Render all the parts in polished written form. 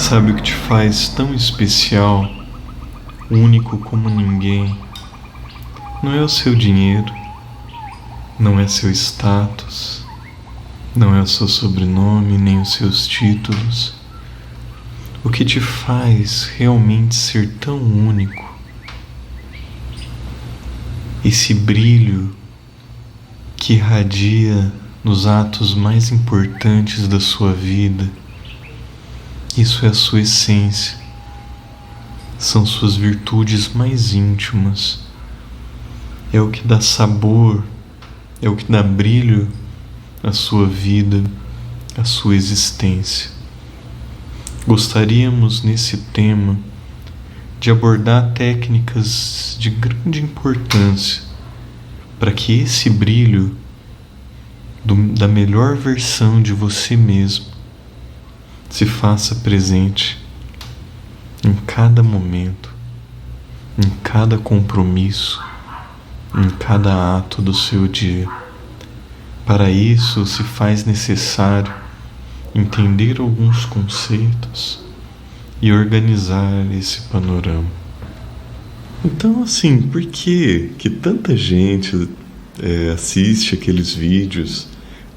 Sabe o que te faz tão especial, único como ninguém? Não é o seu dinheiro, não é seu status, não é o seu sobrenome, nem os seus títulos. O que te faz realmente ser tão único, esse brilho que irradia nos atos mais importantes da sua vida, isso é a sua essência, são suas virtudes mais íntimas, é o que dá sabor, é o que dá brilho à sua vida, à sua existência. Gostaríamos nesse tema de abordar técnicas de grande importância para que esse brilho da melhor versão de você mesmo se faça presente em cada momento, em cada compromisso, em cada ato do seu dia. Para isso se faz necessário entender alguns conceitos e organizar esse panorama. Então, assim, por que tanta gente assiste aqueles vídeos,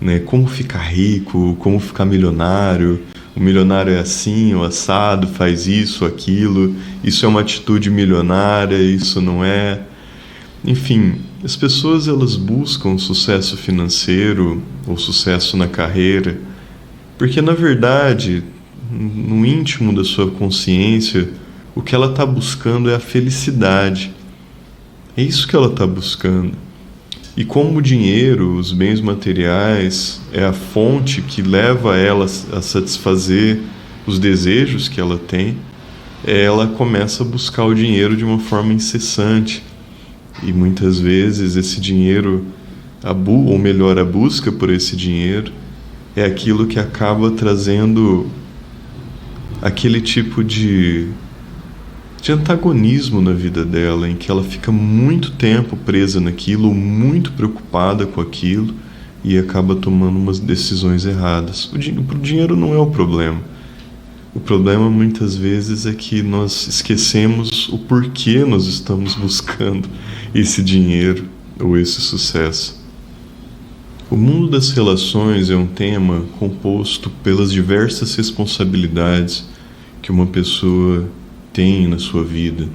né? Como ficar rico, como ficar milionário, o milionário é assim, o assado, faz isso, aquilo, isso é uma atitude milionária, isso não é. Enfim, as pessoas elas buscam sucesso financeiro ou sucesso na carreira, porque na verdade, no íntimo da sua consciência, o que ela está buscando é a felicidade. É isso que ela está buscando. E como o dinheiro, os bens materiais, é a fonte que leva ela a satisfazer os desejos que ela tem, ela começa a buscar o dinheiro de uma forma incessante. E muitas vezes esse dinheiro, ou melhor, a busca por esse dinheiro, é aquilo que acaba trazendo aquele tipo de antagonismo na vida dela, em que ela fica muito tempo presa naquilo, muito preocupada com aquilo e acaba tomando umas decisões erradas. O dinheiro não é o problema. O problema muitas vezes é que nós esquecemos o porquê nós estamos buscando esse dinheiro ou esse sucesso. O mundo das relações é um tema composto pelas diversas responsabilidades que uma pessoa tem na sua vida,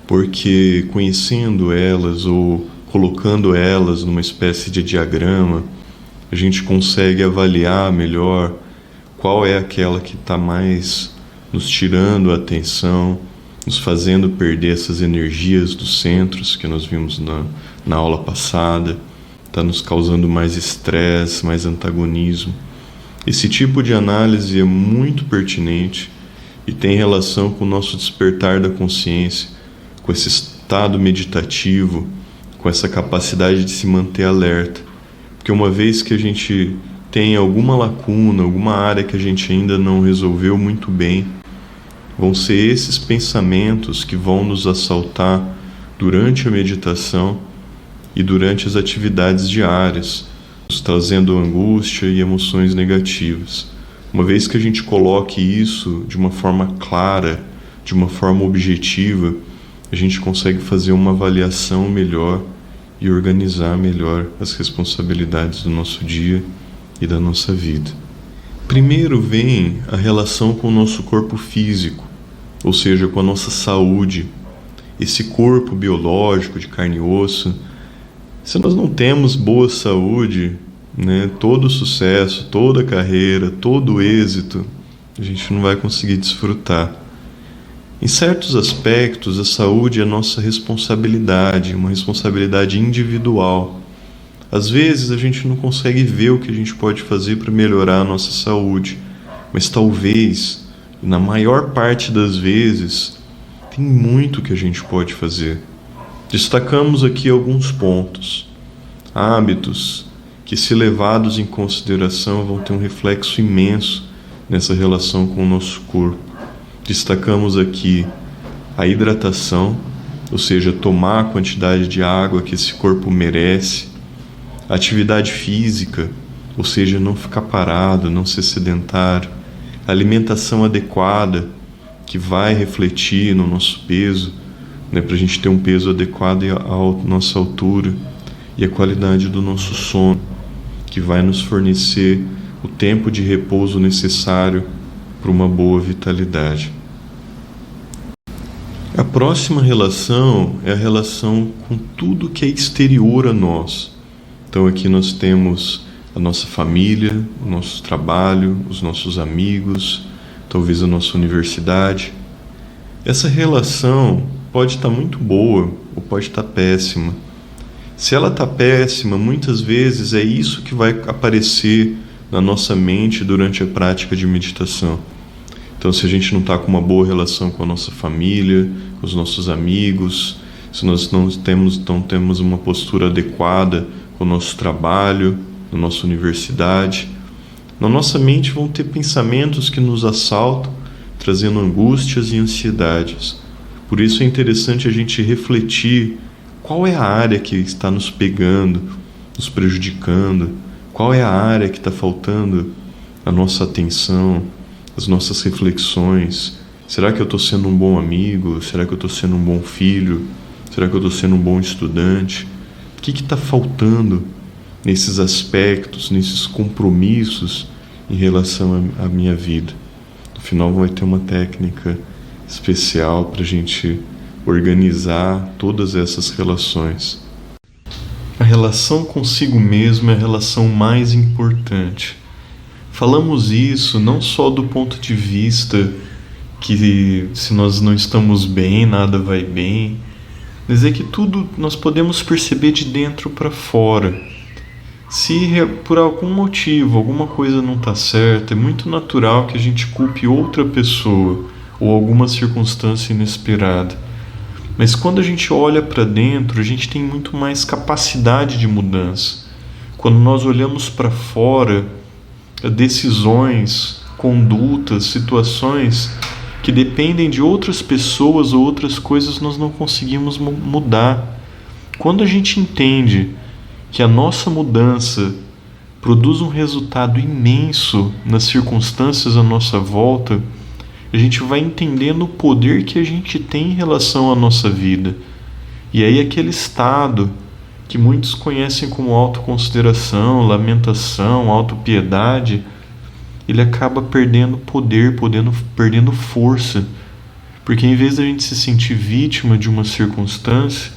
porque conhecendo elas ou colocando elas numa espécie de diagrama, a gente consegue avaliar melhor qual é aquela que está mais nos tirando a atenção, nos fazendo perder essas energias dos centros que nós vimos na aula passada, está nos causando mais estresse, mais antagonismo. Esse tipo de análise é muito pertinente e tem relação com o nosso despertar da consciência, com esse estado meditativo, com essa capacidade de se manter alerta. Porque uma vez que a gente tem alguma lacuna, alguma área que a gente ainda não resolveu muito bem, vão ser esses pensamentos que vão nos assaltar durante a meditação e durante as atividades diárias, nos trazendo angústia e emoções negativas. Uma vez que a gente coloque isso de uma forma clara, de uma forma objetiva, a gente consegue fazer uma avaliação melhor e organizar melhor as responsabilidades do nosso dia e da nossa vida. Primeiro vem a relação com o nosso corpo físico, ou seja, com a nossa saúde. Esse corpo biológico de carne e osso, se nós não temos boa saúde, né, todo sucesso, toda carreira, todo êxito, a gente não vai conseguir desfrutar. Em certos aspectos, a saúde é nossa responsabilidade, uma responsabilidade individual. Às vezes a gente não consegue ver o que a gente pode fazer para melhorar a nossa saúde, mas talvez, na maior parte das vezes, tem muito que a gente pode fazer. Destacamos aqui alguns pontos. Hábitos que, se levados em consideração, vão ter um reflexo imenso nessa relação com o nosso corpo. Destacamos aqui a hidratação, ou seja, tomar a quantidade de água que esse corpo merece, a atividade física, ou seja, não ficar parado, não ser sedentário, a alimentação adequada, que vai refletir no nosso peso, né, para a gente ter um peso adequado à nossa altura, e a qualidade do nosso sono, que vai nos fornecer o tempo de repouso necessário para uma boa vitalidade. A próxima relação é a relação com tudo que é exterior a nós. Então aqui nós temos a nossa família, o nosso trabalho, os nossos amigos, talvez a nossa universidade. Essa relação pode estar muito boa ou pode estar péssima. Se ela está péssima, muitas vezes é isso que vai aparecer na nossa mente durante a prática de meditação. Então, se a gente não está com uma boa relação com a nossa família, com os nossos amigos, se nós não temos uma postura adequada com o nosso trabalho, na nossa universidade, na nossa mente vão ter pensamentos que nos assaltam, trazendo angústias e ansiedades. Por isso é interessante a gente refletir qual é a área que está nos pegando, nos prejudicando, qual é a área que está faltando a nossa atenção, as nossas reflexões. Será que eu estou sendo um bom amigo? Será que eu estou sendo um bom filho? Será que eu estou sendo um bom estudante? O que está faltando nesses aspectos, nesses compromissos em relação à minha vida? No final vai ter uma técnica especial para a gente organizar todas essas relações. A relação consigo mesmo é a relação mais importante. Falamos isso não só do ponto de vista que se nós não estamos bem, nada vai bem, mas é que tudo nós podemos perceber de dentro para fora. Se por algum motivo alguma coisa não está certa, é muito natural que a gente culpe outra pessoa ou alguma circunstância inesperada. Mas quando a gente olha para dentro, a gente tem muito mais capacidade de mudança. Quando nós olhamos para fora, decisões, condutas, situações que dependem de outras pessoas ou outras coisas, nós não conseguimos mudar. Quando a gente entende que a nossa mudança produz um resultado imenso nas circunstâncias à nossa volta, a gente vai entendendo o poder que a gente tem em relação à nossa vida. E aí aquele estado que muitos conhecem como autoconsideração, lamentação, autopiedade, ele acaba perdendo poder, perdendo força. Porque em vez da gente se sentir vítima de uma circunstância,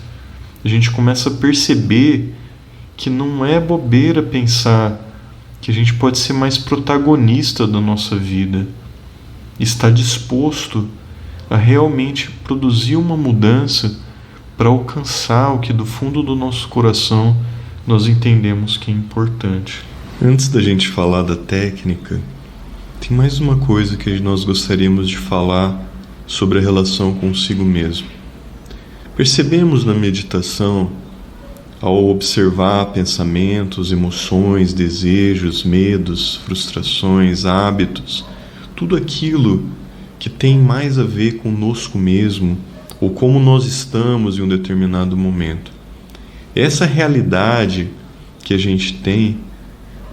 a gente começa a perceber que não é bobeira pensar que a gente pode ser mais protagonista da nossa vida. Está disposto a realmente produzir uma mudança para alcançar o que do fundo do nosso coração nós entendemos que é importante. Antes da gente falar da técnica, tem mais uma coisa que nós gostaríamos de falar sobre a relação consigo mesmo. Percebemos na meditação, ao observar pensamentos, emoções, desejos, medos, frustrações, hábitos, tudo aquilo que tem mais a ver conosco mesmo ou como nós estamos em um determinado momento. Essa realidade que a gente tem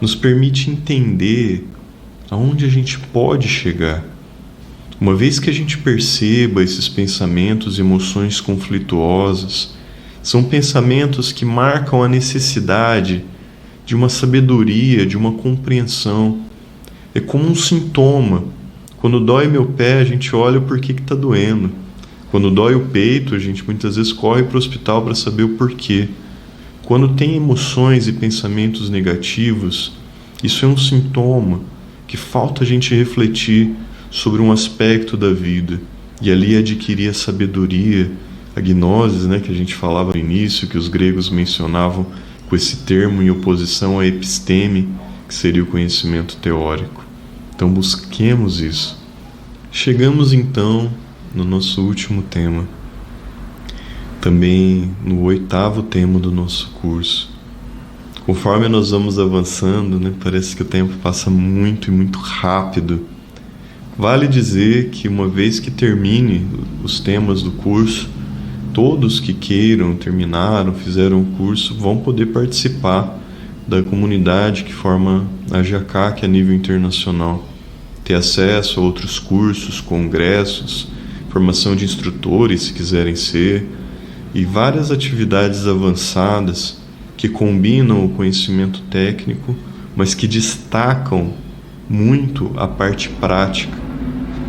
nos permite entender aonde a gente pode chegar. Uma vez que a gente perceba esses pensamentos e emoções conflituosas, são pensamentos que marcam a necessidade de uma sabedoria, de uma compreensão. É como um sintoma. Quando dói meu pé, a gente olha o porquê que está doendo. Quando dói o peito, a gente muitas vezes corre para o hospital para saber o porquê. Quando tem emoções e pensamentos negativos, isso é um sintoma que falta a gente refletir sobre um aspecto da vida e ali adquirir a sabedoria, a gnose, que a gente falava no início, que os gregos mencionavam com esse termo em oposição à episteme, que seria o conhecimento teórico. Então busquemos isso. Chegamos então no nosso último tema, também no 8º tema do nosso curso. Conforme nós vamos avançando, parece que o tempo passa muito e muito rápido. Vale dizer que uma vez que termine os temas do curso, todos que queiram, terminaram, fizeram o curso, vão poder participar da comunidade que forma a JACAC a nível internacional. ter acesso a outros cursos, congressos, formação de instrutores, se quiserem ser, e várias atividades avançadas que combinam o conhecimento técnico, mas que destacam muito a parte prática.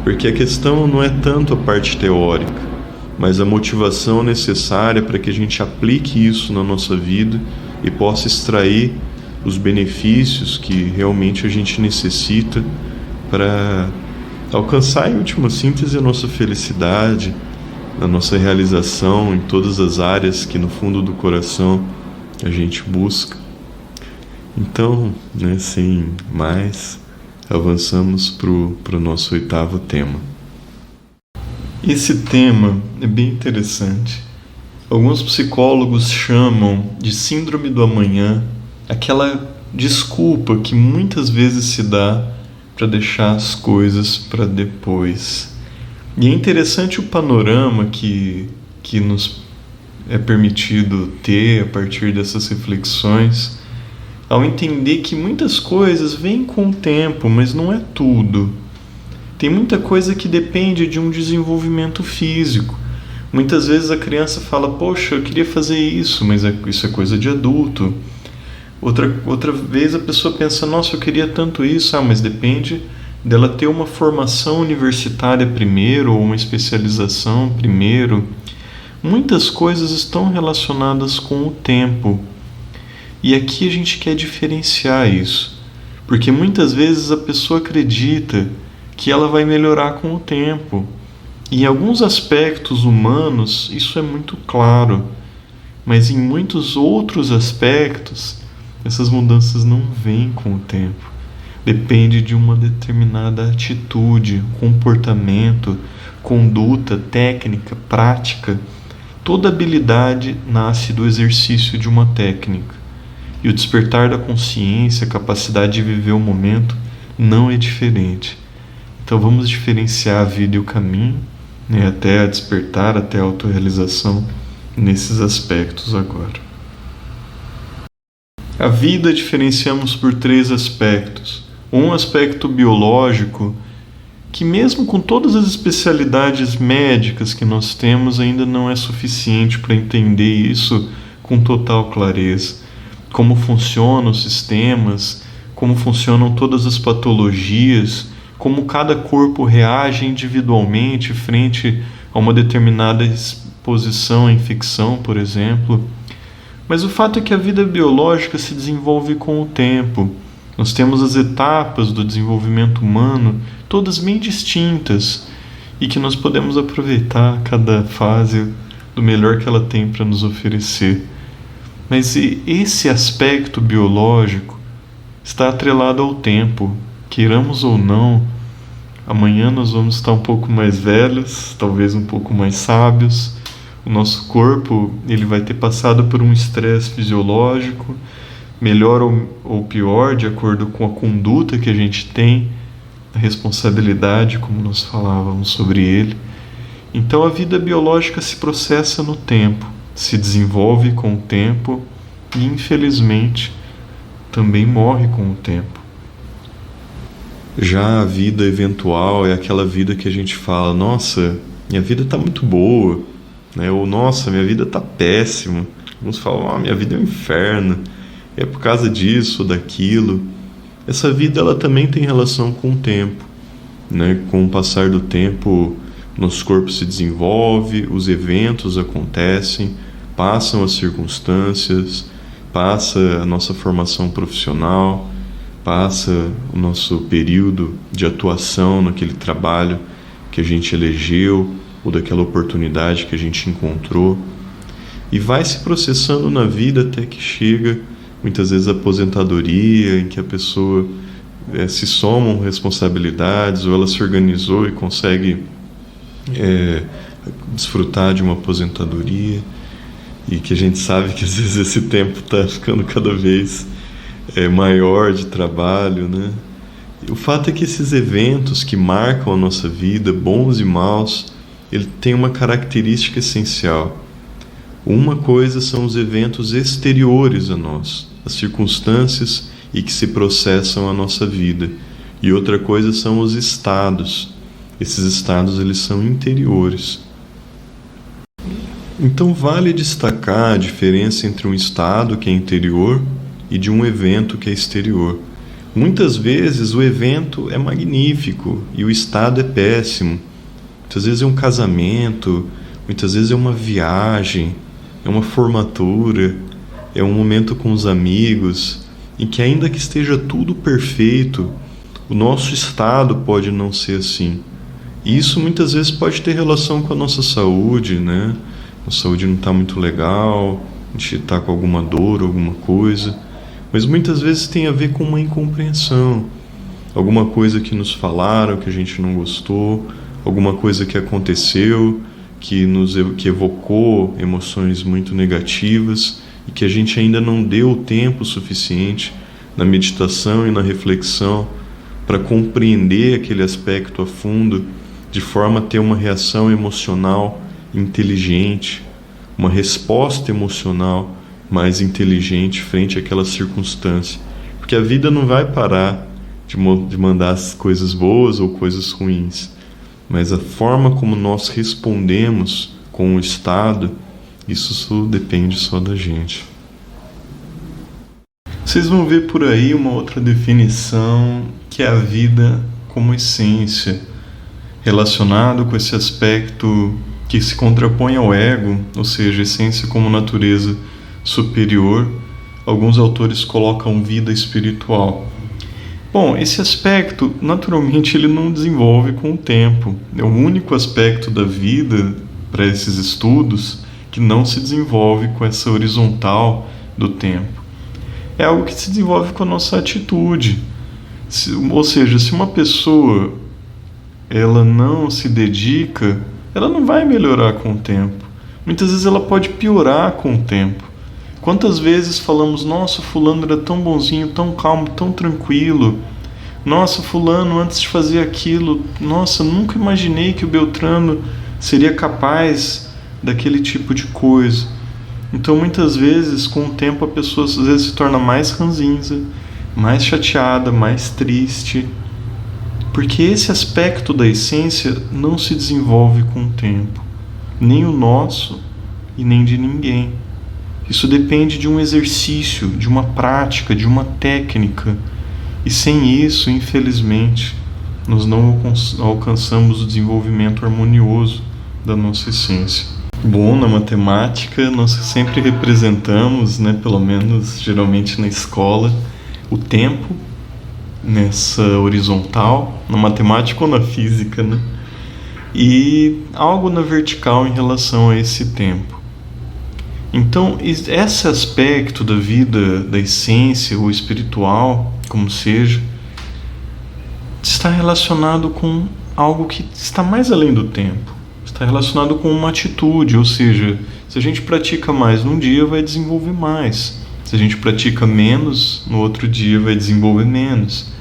Porque a questão não é tanto a parte teórica, mas a motivação necessária para que a gente aplique isso na nossa vida e possa extrair os benefícios que realmente a gente necessita para alcançar, em última síntese, a nossa felicidade, a nossa realização em todas as áreas que no fundo do coração a gente busca. Então, sem mais, avançamos para o nosso 8º tema. Esse tema é bem interessante. Alguns psicólogos chamam de síndrome do amanhã aquela desculpa que muitas vezes se dá para deixar as coisas para depois. E é interessante o panorama que nos é permitido ter a partir dessas reflexões, ao entender que muitas coisas vêm com o tempo, mas não é tudo. Tem muita coisa que depende de um desenvolvimento físico. Muitas vezes a criança fala, poxa, eu queria fazer isso, mas isso é coisa de adulto. Outra vez a pessoa pensa, nossa, eu queria tanto isso, mas depende dela ter uma formação universitária primeiro, ou uma especialização primeiro. Muitas coisas estão relacionadas com o tempo. E aqui a gente quer diferenciar isso, porque muitas vezes a pessoa acredita que ela vai melhorar com o tempo. E em alguns aspectos humanos isso é muito claro, mas em muitos outros aspectos essas mudanças não vêm com o tempo. Depende de uma determinada atitude, comportamento, conduta, técnica, prática. Toda habilidade nasce do exercício de uma técnica. E o despertar da consciência, a capacidade de viver o momento, não é diferente. Então vamos diferenciar a vida e o caminho, até a despertar, até a autorrealização, nesses aspectos agora. A vida diferenciamos por 3 aspectos. Um aspecto biológico, que mesmo com todas as especialidades médicas que nós temos, ainda não é suficiente para entender isso com total clareza. Como funcionam os sistemas, como funcionam todas as patologias, como cada corpo reage individualmente frente a uma determinada exposição à infecção, por exemplo. Mas o fato é que a vida biológica se desenvolve com o tempo. Nós temos as etapas do desenvolvimento humano, todas bem distintas, e que nós podemos aproveitar cada fase do melhor que ela tem para nos oferecer. Mas esse aspecto biológico está atrelado ao tempo, queiramos ou não. Amanhã nós vamos estar um pouco mais velhos, talvez um pouco mais sábios. O nosso corpo ele vai ter passado por um estresse fisiológico, melhor ou pior, de acordo com a conduta que a gente tem, a responsabilidade, como nós falávamos sobre ele. Então a vida biológica se processa no tempo, se desenvolve com o tempo e, infelizmente, também morre com o tempo. Já a vida eventual é aquela vida que a gente fala, nossa, minha vida está muito boa, ou nossa, minha vida está péssima. Uns falam, minha vida é um inferno, é por causa disso ou daquilo. Essa vida ela também tem relação com o tempo, Com o passar do tempo, nosso corpo se desenvolve, os eventos acontecem, passam as circunstâncias, passa a nossa formação profissional, passa o nosso período de atuação naquele trabalho que a gente elegeu ou daquela oportunidade que a gente encontrou, e vai se processando na vida até que chega muitas vezes a aposentadoria, em que a pessoa se somam responsabilidades, ou ela se organizou e consegue desfrutar de uma aposentadoria, e que a gente sabe que às vezes esse tempo está ficando cada vez maior de trabalho, E o fato é que esses eventos que marcam a nossa vida, bons e maus, ele tem uma característica essencial. Uma coisa são os eventos exteriores a nós, as circunstâncias e que se processam a nossa vida. E outra coisa são os estados. Esses estados, eles são interiores. Então vale destacar a diferença entre um estado que é interior e de um evento que é exterior. Muitas vezes o evento é magnífico e o estado é péssimo. Muitas vezes é um casamento, muitas vezes é uma viagem, é uma formatura, é um momento com os amigos, em que ainda que esteja tudo perfeito, o nosso estado pode não ser assim. E isso muitas vezes pode ter relação com a nossa saúde, né? A saúde não está muito legal, a gente está com alguma dor, alguma coisa, mas muitas vezes tem a ver com uma incompreensão, alguma coisa que nos falaram que a gente não gostou, alguma coisa que aconteceu que evocou emoções muito negativas e que a gente ainda não deu o tempo suficiente na meditação e na reflexão para compreender aquele aspecto a fundo, de forma a ter uma reação emocional inteligente, uma resposta emocional mais inteligente frente àquela circunstância. Porque a vida não vai parar de mandar as coisas boas ou coisas ruins, mas a forma como nós respondemos com o estado, isso depende só da gente. Vocês vão ver por aí uma outra definição, que é a vida como essência, relacionado com esse aspecto que se contrapõe ao ego, ou seja, essência como natureza superior. Alguns autores colocam vida espiritual. Bom, esse aspecto, naturalmente, ele não desenvolve com o tempo. É o único aspecto da vida, para esses estudos, que não se desenvolve com essa horizontal do tempo. É algo que se desenvolve com a nossa atitude. Ou seja, se uma pessoa ela não se dedica, ela não vai melhorar com o tempo. Muitas vezes ela pode piorar com o tempo. Quantas vezes falamos, nossa, fulano era tão bonzinho, tão calmo, tão tranquilo. Nossa, fulano, antes de fazer aquilo, nossa, nunca imaginei que o Beltrano seria capaz daquele tipo de coisa. Então, muitas vezes, com o tempo, a pessoa às vezes se torna mais ranzinza, mais chateada, mais triste, porque esse aspecto da essência não se desenvolve com o tempo, nem o nosso e nem de ninguém. Isso depende de um exercício, de uma prática, de uma técnica, e sem isso, infelizmente, nós não alcançamos o desenvolvimento harmonioso da nossa essência. Bom, na matemática nós sempre representamos, pelo menos geralmente na escola, o tempo nessa horizontal, na matemática ou na física, e algo na vertical em relação a esse tempo. Então, esse aspecto da vida, da essência ou espiritual, como seja, está relacionado com algo que está mais além do tempo. Está relacionado com uma atitude, ou seja, se a gente pratica mais num dia, vai desenvolver mais. Se a gente pratica menos, no outro dia vai desenvolver menos.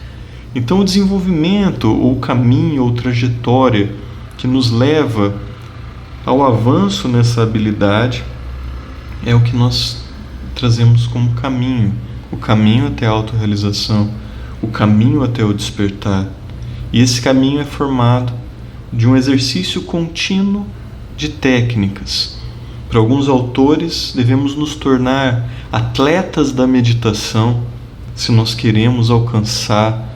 Então o desenvolvimento, ou caminho, ou trajetória que nos leva ao avanço nessa habilidade é o que nós trazemos como caminho. O caminho até a autorrealização, o caminho até o despertar. E esse caminho é formado de um exercício contínuo de técnicas. Para alguns autores, devemos nos tornar atletas da meditação se nós queremos alcançar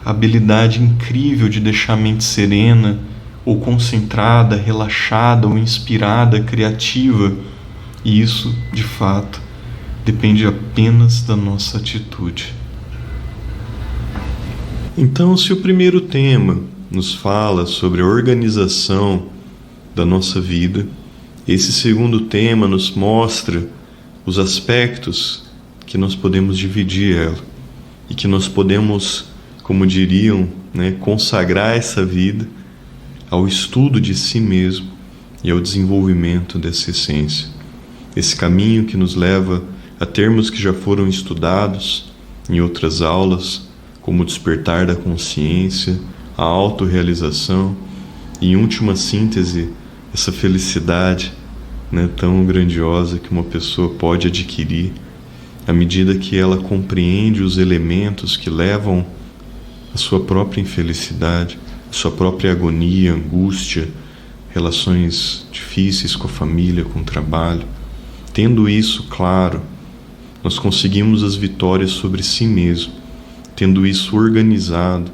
a habilidade incrível de deixar a mente serena, ou concentrada, relaxada, ou inspirada, criativa. E isso, de fato, depende apenas da nossa atitude. Então, se o primeiro tema nos fala sobre a organização da nossa vida, esse segundo tema nos mostra os aspectos que nós podemos dividir ela e que nós podemos, como diriam, consagrar essa vida ao estudo de si mesmo e ao desenvolvimento dessa essência. Esse caminho que nos leva a termos que já foram estudados em outras aulas, como o despertar da consciência, a autorrealização e, em última síntese, essa felicidade tão grandiosa que uma pessoa pode adquirir à medida que ela compreende os elementos que levam a sua própria infelicidade, a sua própria agonia, angústia, relações difíceis com a família, com o trabalho. Tendo isso claro, nós conseguimos as vitórias sobre si mesmo. Tendo isso organizado,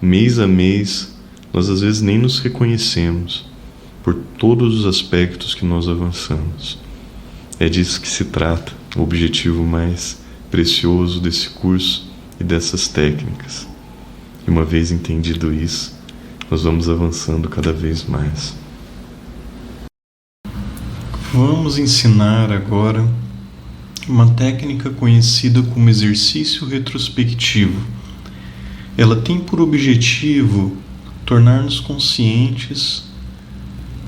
mês a mês, nós às vezes nem nos reconhecemos por todos os aspectos que nós avançamos. É disso que se trata, o objetivo mais precioso desse curso e dessas técnicas. E uma vez entendido isso, nós vamos avançando cada vez mais. Vamos ensinar agora uma técnica conhecida como exercício retrospectivo. Ela tem por objetivo tornar-nos conscientes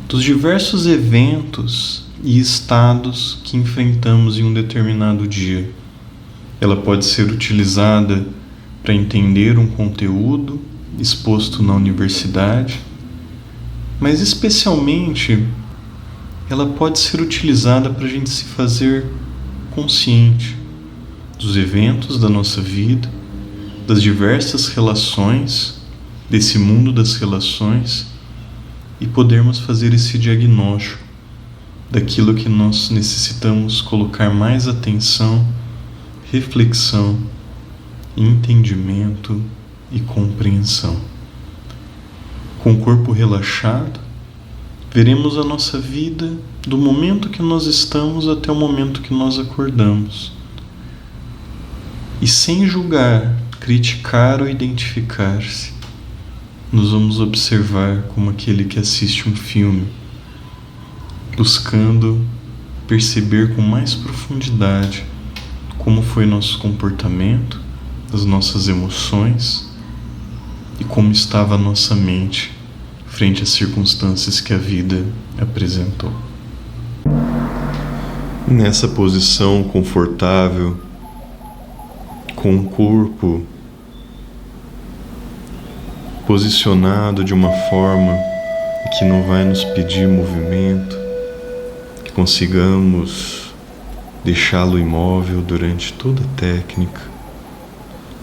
dos diversos eventos e estados que enfrentamos em um determinado dia. Ela pode ser utilizada para entender um conteúdo exposto na universidade, mas especialmente ela pode ser utilizada para a gente se fazer consciente dos eventos da nossa vida, das diversas relações, desse mundo das relações, e podermos fazer esse diagnóstico daquilo que nós necessitamos colocar mais atenção, reflexão, entendimento e compreensão. Com o corpo relaxado, veremos a nossa vida do momento que nós estamos até o momento que nós acordamos. E sem julgar, criticar ou identificar-se, nos vamos observar como aquele que assiste um filme, buscando perceber com mais profundidade como foi nosso comportamento, as nossas emoções e como estava a nossa mente frente às circunstâncias que a vida apresentou. Nessa posição confortável, com o corpo posicionado de uma forma que não vai nos pedir movimento, que consigamos deixá-lo imóvel durante toda a técnica.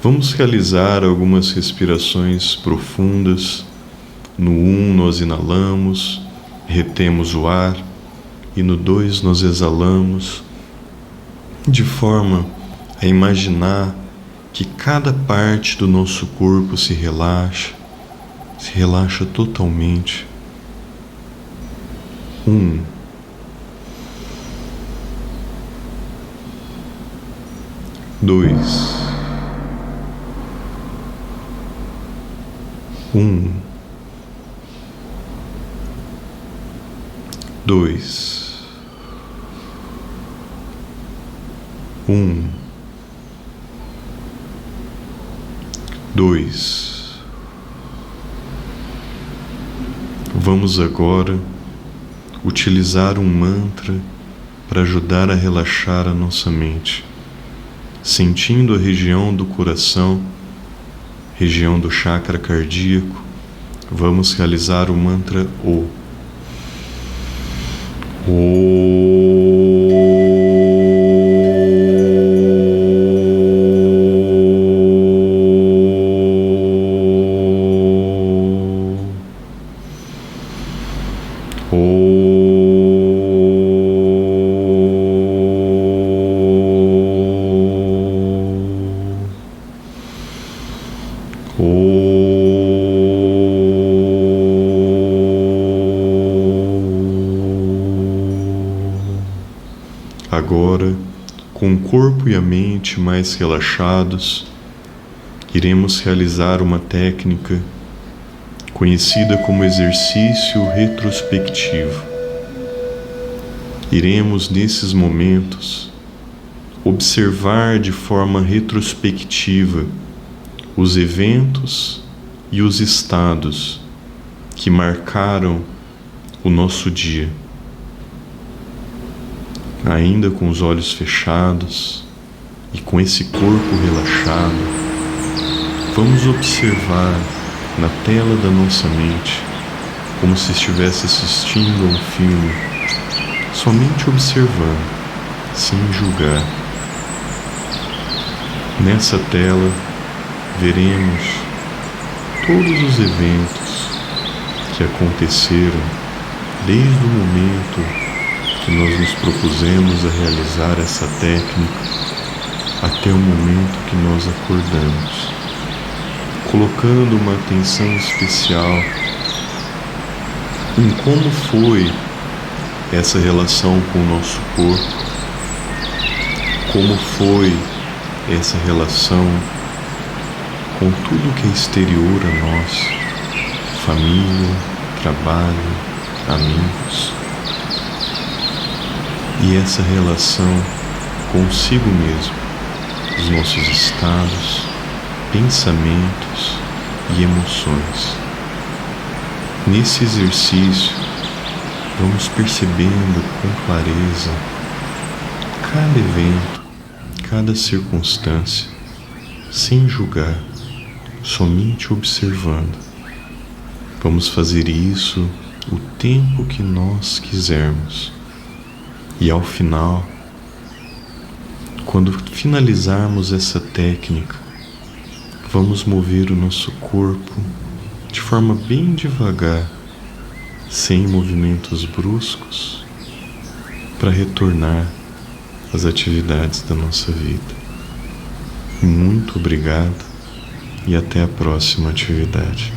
Vamos realizar algumas respirações profundas. No 1 nós inalamos, retemos o ar, e no 2 nós exalamos, de forma a imaginar que cada parte do nosso corpo se relaxa totalmente. 1. 2. 1. 2. 1. 2. Vamos agora utilizar um mantra para ajudar a relaxar a nossa mente, sentindo a região do coração, região do chakra cardíaco. Vamos realizar o mantra O. Agora, com o corpo e a mente mais relaxados, iremos realizar uma técnica conhecida como exercício retrospectivo. Iremos, nesses momentos, observar de forma retrospectiva os eventos e os estados que marcaram o nosso dia. Ainda com os olhos fechados e com esse corpo relaxado, vamos observar na tela da nossa mente como se estivesse assistindo a um filme, somente observando, sem julgar. Nessa tela veremos todos os eventos que aconteceram desde o momento que nós nos propusemos a realizar essa técnica até o momento que nós acordamos, colocando uma atenção especial em como foi essa relação com o nosso corpo, como foi essa relação com tudo que é exterior a nós, família, trabalho, amigos, e essa relação consigo mesmo, os nossos estados, pensamentos e emoções. Nesse exercício, vamos percebendo com clareza cada evento, cada circunstância, sem julgar, somente observando. Vamos fazer isso o tempo que nós quisermos. E ao final, quando finalizarmos essa técnica, vamos mover o nosso corpo de forma bem devagar, sem movimentos bruscos, para retornar às atividades da nossa vida. Muito obrigado e até a próxima atividade.